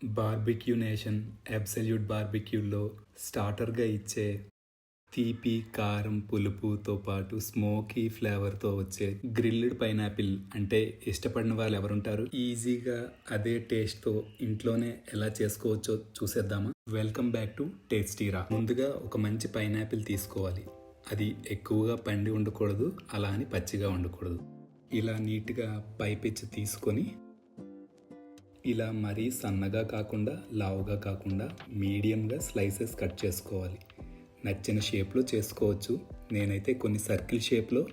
Barbecue nation absolute బార్బిక్యూలో స్టార్టర్గా ఇచ్చే తీపి కారం పులుపుతో పాటు స్మోకీ ఫ్లేవర్తో వచ్చే గ్రిల్డ్ పైనాపిల్ అంటే ఇష్టపడిన వాళ్ళు ఎవరుంటారు? ఈజీగా అదే టేస్ట్తో ఇంట్లోనే ఎలా చేసుకోవచ్చో చూసేద్దామా? వెల్కమ్ బ్యాక్ టు టేస్టీరా. ముందుగా ఒక మంచి పైనాపిల్ తీసుకోవాలి. అది ఎక్కువగా పండి ఉండకూడదు, అలా అని పచ్చిగా ఉండకూడదు. ఇలా నీట్గా పైపిచ్చి తీసుకొని ఇలా మరీ సన్నగా కాకుండా లావుగా కాకుండా మీడియంగా స్లైసెస్ కట్ చేసుకోవాలి. నచ్చిన షేప్లో చేసుకోవచ్చు. నేనైతే కొన్ని సర్కిల్ షేప్లో,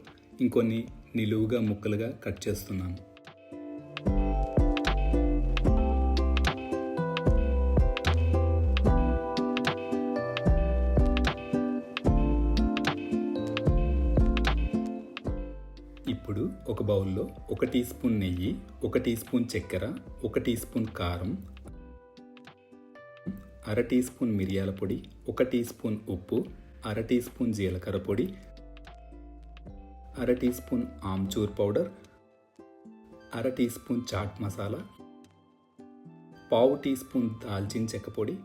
ఇంకొన్ని నిలువుగా ముక్కలుగా కట్ చేస్తున్నాను. ఇప్పుడు ఒక బౌల్లో 1 టీ స్పూన్ నెయ్యి, 1 టీ స్పూన్ చక్కెర, 1 టీ స్పూన్ కారం, అర టీ స్పూన్ మిరియాల పొడి, 1 టీ స్పూన్ ఉప్పు, అర టీ స్పూన్ జీలకర్ర పొడి, అర టీ స్పూన్ ఆమ్చూర్ పౌడర్, అర టీ స్పూన్ చాట్ మసాలా, పావు టీ స్పూన్ దాల్చిన చెక్క పొడి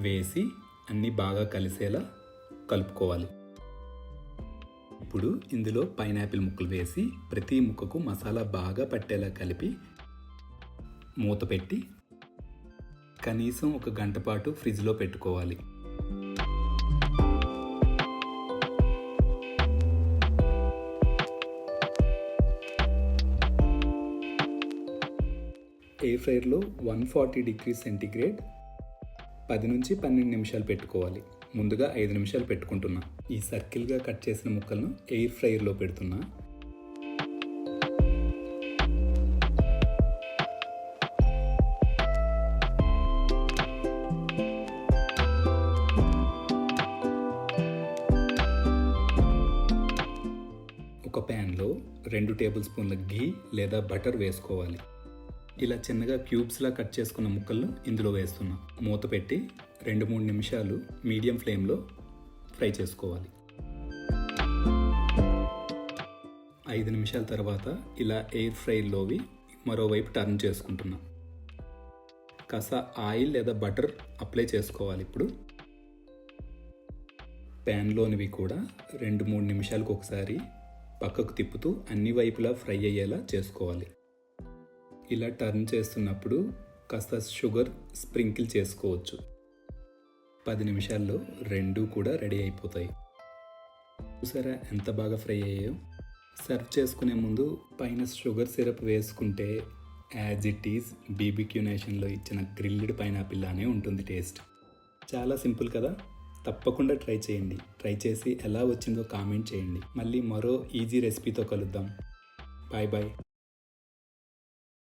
వేసి అన్నీ బాగా కలిసేలా కలుపుకోవాలి. ఇప్పుడు ఇందులో పైనాపిల్ ముక్కలు వేసి ప్రతి ముక్కకు మసాలా బాగా పట్టేలా కలిపి మూత పెట్టి కనీసం 1 గంట పాటు ఫ్రిడ్జ్లో పెట్టుకోవాలి. ఎయిర్ ఫ్రైయర్లో 140 డిగ్రీ సెంటీగ్రేడ్ 10 నుంచి 12 నిమిషాలు పెట్టుకోవాలి. ముందుగా 5 నిమిషాలు పెట్టుకుంటున్నా. ఈ సర్కిల్గా కట్ చేసిన ముక్కలను ఎయిర్ ఫ్రైయర్లో పెడుతున్నా. ఒక ప్యాన్లో 2 టేబుల్ స్పూన్ల ఘీ లేదా బటర్ వేసుకోవాలి. ఇలా చిన్నగా క్యూబ్స్లా కట్ చేసుకున్న ముక్కలను ఇందులో వేస్తున్నా. మూత పెట్టి 2-3 నిమిషాలు మీడియం ఫ్లేమ్లో ఫ్రై చేసుకోవాలి. 5 నిమిషాల తర్వాత ఇలా ఎయిర్ ఫ్రైలోవి మరోవైపు టర్న్ చేసుకుంటున్నా. కాస్త ఆయిల్ లేదా బటర్ అప్లై చేసుకోవాలి. ఇప్పుడు ప్యాన్లోనివి కూడా 2-3 నిమిషాలకు ఒకసారి పక్కకు తిప్పుతూ అన్ని వైపులా ఫ్రై అయ్యేలా చేసుకోవాలి. ఇలా టర్న్ చేస్తున్నప్పుడు కాస్త షుగర్ స్ప్రింకిల్ చేసుకోవచ్చు. 10 నిమిషాల్లో 2 కూడా రెడీ అయిపోతాయి. చూసారా ఎంత బాగా ఫ్రై అయ్యాయో? సర్వ్ చేసుకునే ముందు పైన షుగర్ సిరప్ వేసుకుంటే యాజ్ ఇట్ ఈజ్ బీబీక్యూ నేషన్లో ఇచ్చిన గ్రిల్డ్ పైనాపిల్ లానే ఉంటుంది టేస్ట్. చాలా సింపుల్ కదా? తప్పకుండా ట్రై చేయండి. ట్రై చేసి ఎలా వచ్చిందో కామెంట్ చేయండి. మళ్ళీ మరో ఈజీ రెసిపీతో కలుద్దాం. Bye bye.